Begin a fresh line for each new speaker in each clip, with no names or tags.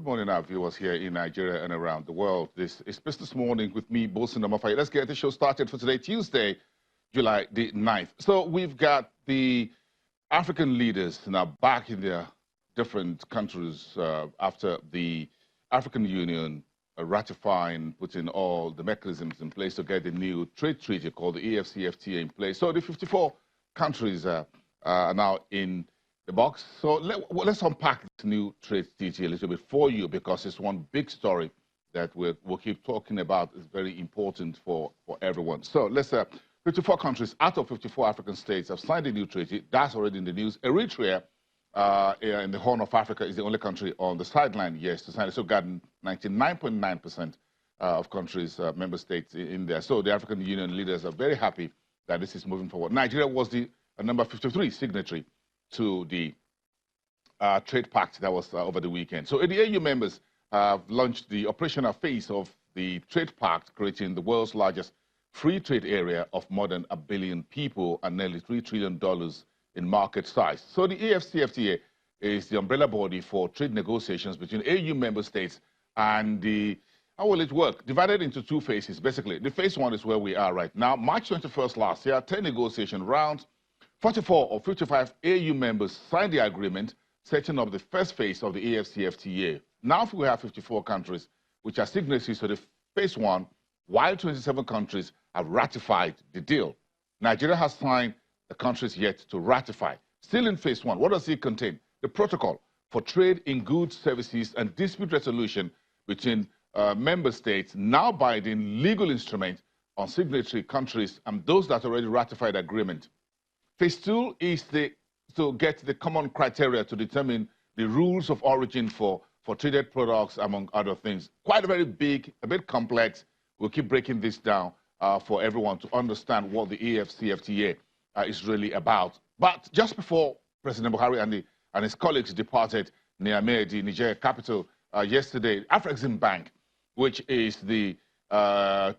Good morning, our viewers here in Nigeria and around the world. This is Business Morning with me, Bosun Namafai. Let's get the show started for today, Tuesday, July the 9th. So we've got the African leaders now back in their different countries after the African Union ratifying, putting all the mechanisms in place to get the new trade treaty called the AfCFTA in place. So the 54 countries are now in the box. So let's unpack this new trade treaty a little bit for you, because it's one big story that we'll keep talking about. It's very important for everyone. So let's 54 countries out of 54 African states have signed a new treaty. That's already in the news. Eritrea in the Horn of Africa is the only country on the sideline, yes, to sign it. So gotten 99.9% of countries, member states in there. So the African Union leaders are very happy that this is moving forward. Nigeria was the number 53 signatory to the trade pact that was over the weekend. So the AU members have launched the operational phase of the trade pact, creating the world's largest free trade area of more than 1 billion people and nearly $3 trillion in market size. So the AfCFTA is the umbrella body for trade negotiations between AU member states and how will it work? Divided into two phases, basically. The phase one is where we are right now. March 21st last year, 10 negotiation rounds. 44 of 55 AU members signed the agreement, setting up the first phase of the AfCFTA. Now we have 54 countries which are signatories to the phase one, while 27 countries have ratified the deal. Nigeria has signed, the countries yet to ratify. Still in phase one, what does it contain? The protocol for trade in goods, services, and dispute resolution between member states, now binding legal instrument on signatory countries and those that already ratified the agreement. Phase two is to get the common criteria to determine the rules of origin for traded products, among other things. Quite a very big, a bit complex. We'll keep breaking this down for everyone to understand what the AfCFTA is really about. But just before President Buhari and his colleagues departed Niamey, the Niger capital, yesterday, Afrexim Bank, which is the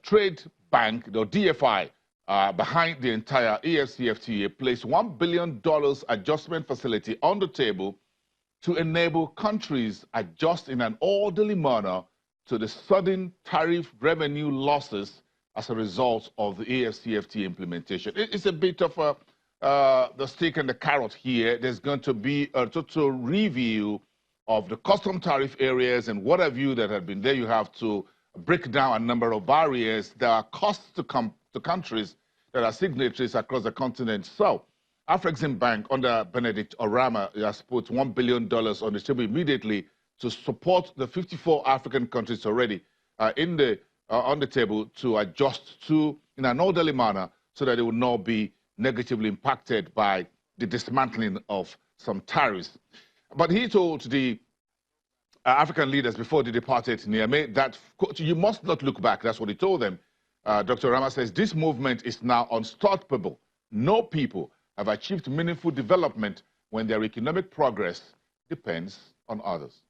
trade bank, the DFI, behind the entire AfCFTA, placed $1 billion adjustment facility on the table to enable countries adjust in an orderly manner to the sudden tariff revenue losses as a result of the AfCFTA implementation. It's a bit of the stick and the carrot here. There's going to be a total review of the custom tariff areas and what have you that have been there. You have to break down a number of barriers. There are costs to come to countries that are signatories across the continent. So, Afrexim Bank under Benedict Orama has put $1 billion on the table immediately to support the 54 African countries already on the table to adjust to in an orderly manner so that they will not be negatively impacted by the dismantling of some tariffs. But he told the African leaders before they departed Niamey that, quote, you must not look back. That's what he told them. Dr. Rama says this movement is now unstoppable. No people have achieved meaningful development when their economic progress depends on others.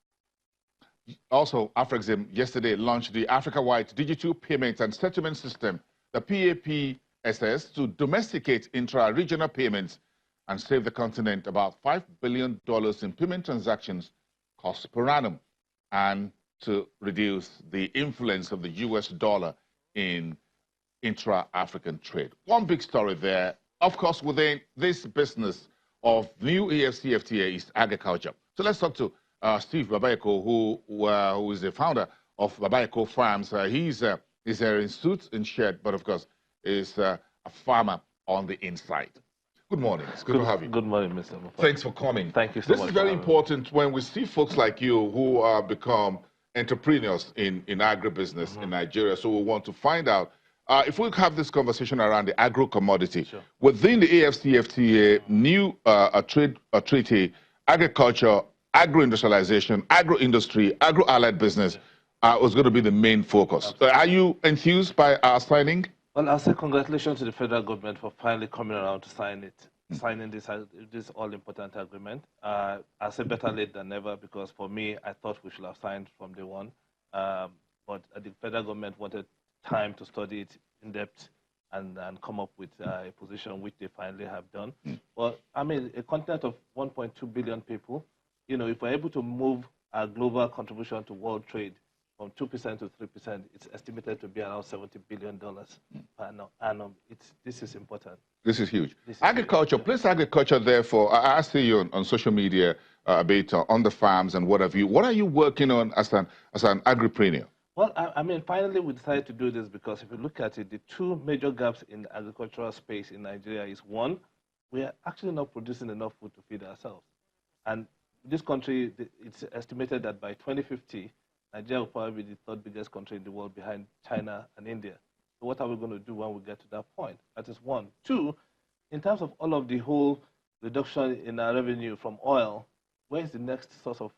Also, Afrexim yesterday launched the Africa-wide Digital Payment and Settlement System, the PAPSS, to domesticate intra-regional payments and save the continent about $5 billion in payment transactions costs per annum, and to reduce the influence of the US dollar in intra-African trade. One big story there, of course, within this business of new AfCFTA is agriculture. So let's talk to Steve Babayeko, who is the founder of Babayeko Farms. He's here in suit and shirt, but of course is a farmer on the inside. Good morning. It's good to have you.
Good morning, Mr. Muffa.
Thanks for coming.
Thank you so much.
This is very important when we see folks like you who become entrepreneurs in agribusiness in Nigeria. So we want to find out if we have this conversation around the agro-commodity. Sure. Within the AfCFTA, new treaty, agriculture, agro-industrialization, agro-industry, agro-allied business was going to be the main focus. Are you enthused by our signing?
Well, I'll say congratulations to the federal government for finally coming around to signing this all-important agreement. I'll say better late than never, because for me, I thought we should have signed from day one. But the federal government wanted time to study it in depth and come up with a position which they finally have done. Well, I mean, a continent of 1.2 billion people, you know, if we're able to move global contribution to world trade from 2% to 3%, it's estimated to be around $70 billion per annum. This is important.
This is huge.
This is
Agriculture,
huge.
place agriculture, therefore, I see you on social media a bit on the farms and what have you. What are you working on as an agripreneur?
Well, I mean, finally, we decided to do this because if you look at it, the two major gaps in the agricultural space in Nigeria is, one, we are actually not producing enough food to feed ourselves. And this country, it's estimated that by 2050, Nigeria will probably be the third biggest country in the world behind China and India. So what are we going to do when we get to that point? That is one. Two, in terms of all of the whole reduction in our revenue from oil, where is the next source of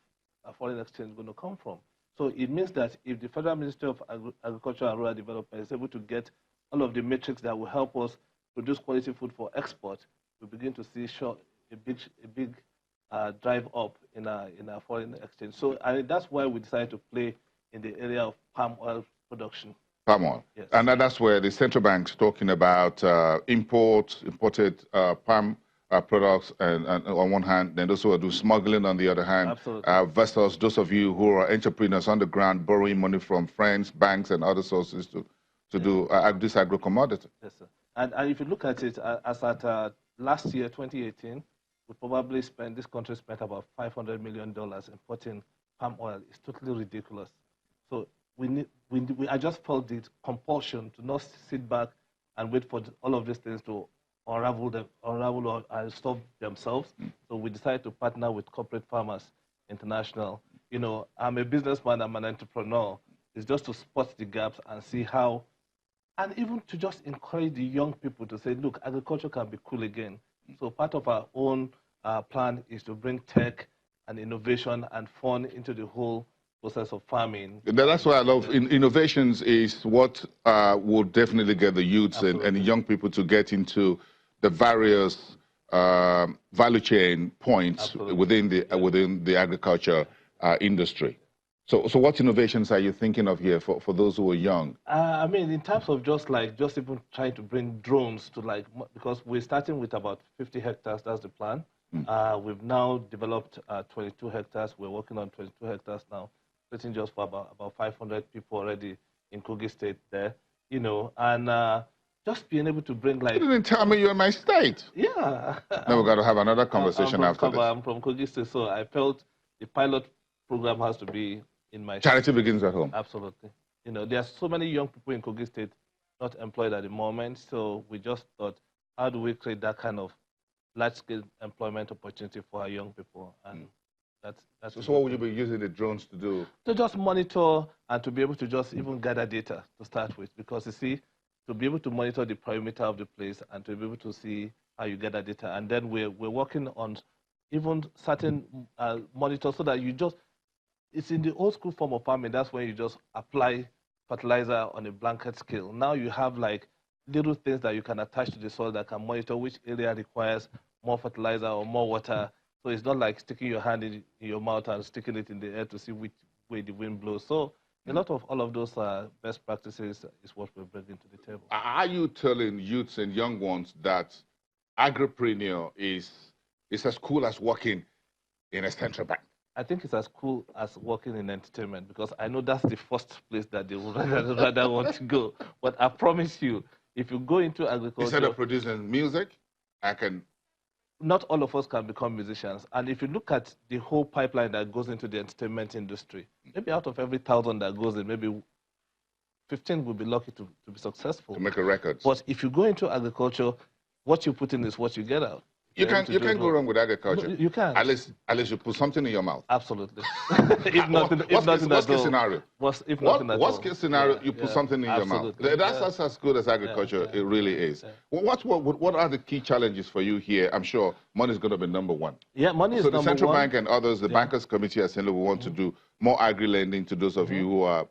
foreign exchange going to come from? So it means that if the Federal Ministry of Agriculture and Rural Development is able to get all of the metrics that will help us produce quality food for export, we begin to see a big drive up in our foreign exchange. So that's why we decided to play in the area of palm oil production.
Palm oil.
Yes.
And that's where the central bank's talking about imported palm products and on one hand, then those who do smuggling on the other hand, versus those of you who are entrepreneurs on the ground borrowing money from friends, banks, and other sources to do this agro-commodity.
Yes, sir. And if you look at it, as at last year, 2018, we probably this country spent about $500 million importing palm oil. It's totally ridiculous. So I just felt the compulsion to not sit back and wait for all of these things to unravel or stop themselves. So we decided to partner with Corporate Farmers International. You know, I'm a businessman, I'm an entrepreneur. It's just to spot the gaps and see how, and even to just encourage the young people to say, look, agriculture can be cool again. So part of our own plan is to bring tech and innovation and fun into the whole process of farming.
That's why I love innovations is what will definitely get the youths and young people to get into the various value chain points within the agriculture industry. So what innovations are you thinking of here for those who are young?
I mean, in terms of just even trying to bring drones to because we're starting with about 50 hectares, that's the plan. We've now developed 22 hectares. We're working on 22 hectares now, sitting just for about 500 people already in Kogi State there, you know, and just being able to bring
You didn't tell me you're in my state.
Yeah.
Now we've got to have another conversation after this.
I'm from Kogi State, so I felt the pilot program has to be in my
Charity begins at home.
Absolutely. You know, there are so many young people in Kogi State not employed at the moment, so we just thought, how do we create that kind of large-scale employment opportunity for our young people? And that's
so what would you be using the drones to do?
To just monitor and to be able to just even gather data to start with, because you see, to be able to monitor the perimeter of the place and to be able to see how you gather data. And then we're working on even certain monitors so that it's in the old school form of farming. That's when you just apply fertilizer on a blanket scale. Now you have little things that you can attach to the soil that can monitor which area requires more fertilizer or more water. So it's not like sticking your hand in your mouth and sticking it in the air to see which way the wind blows. So a lot of all of those best practices is what we're bringing to the table.
Are you telling youths and young ones that agripreneur is as cool as working in a central bank?
I think it's as cool as working in entertainment, because I know that's the first place that they would rather want to go. But I promise you, if you go into agriculture...
Instead of producing music,
not all of us can become musicians. And if you look at the whole pipeline that goes into the entertainment industry, maybe out of every 1,000 that goes in, maybe 15 will be lucky to be successful.
To make a record.
But if you go into agriculture, what you put in is what you get out.
You can't go wrong with agriculture.
No, you can.
At least you put something in your mouth.
Absolutely. Worst case scenario? Worst
case scenario, you put something in your mouth. That's as good as agriculture. It really is. Yeah. What are the key challenges for you here? I'm sure money is going to be number one.
Yeah, money is number one.
So the central bank and others, the bankers committee are saying, we want to do more agri-lending to those of you who are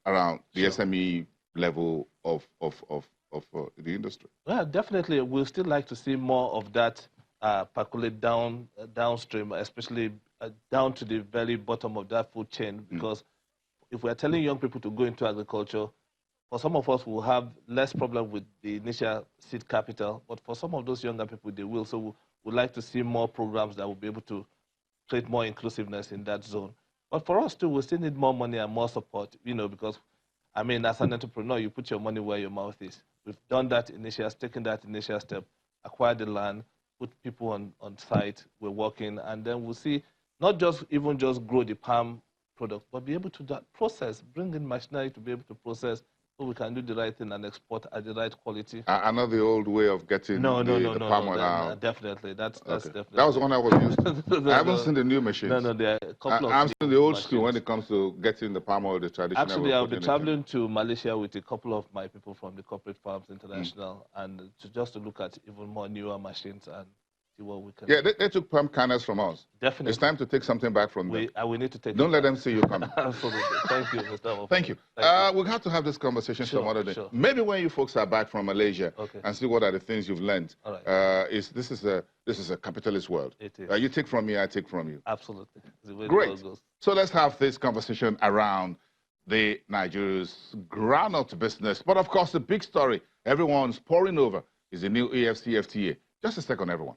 around the SME level of the industry.
Well, definitely, we'll still like to see more of that percolate downstream, especially down to the very bottom of that food chain. Because if we're telling young people to go into agriculture, for some of us, we'll have less problem with the initial seed capital. But for some of those younger people, they will. So we'd like to see more programs that will be able to create more inclusiveness in that zone. But for us too, we still need more money and more support, because, I mean, as an entrepreneur, you put your money where your mouth is. We've done that taken that initial step, acquired the land, put people on site, we're working, and then we'll see, not just grow the palm product, but be able to process, bring in machinery to be able to process, so we can do the right thing and export at the right quality.
I know the old way of getting the palm oil out.
Definitely. That's definitely.
That was the one I was used to. I haven't seen the new machines.
No, there are a couple of
I'm still the old
machines.
school when it comes to getting the palm oil, the traditional.
Actually, I'll be traveling to Malaysia with a couple of my people from the Corporate Farms International, and just to look at even more newer machines and see what we can.
Yeah, they took palm kernels from us.
Definitely.
It's time to take something back from them.
We need to take.
Don't let them see you coming.
Absolutely. Thank you, Mr. Mofa.
Thank you. We'll have to have this conversation some other day.
Sure.
Maybe when you folks are back from Malaysia and see what are the things you've learned.
All right.
This is a capitalist world.
It is.
You take from me, I take from you.
Absolutely. The way
Great.
The world goes.
So let's have this conversation around the Nigeria's groundnut business. But of course, the big story everyone's pouring over is the new AFCFTA. Just a second, everyone.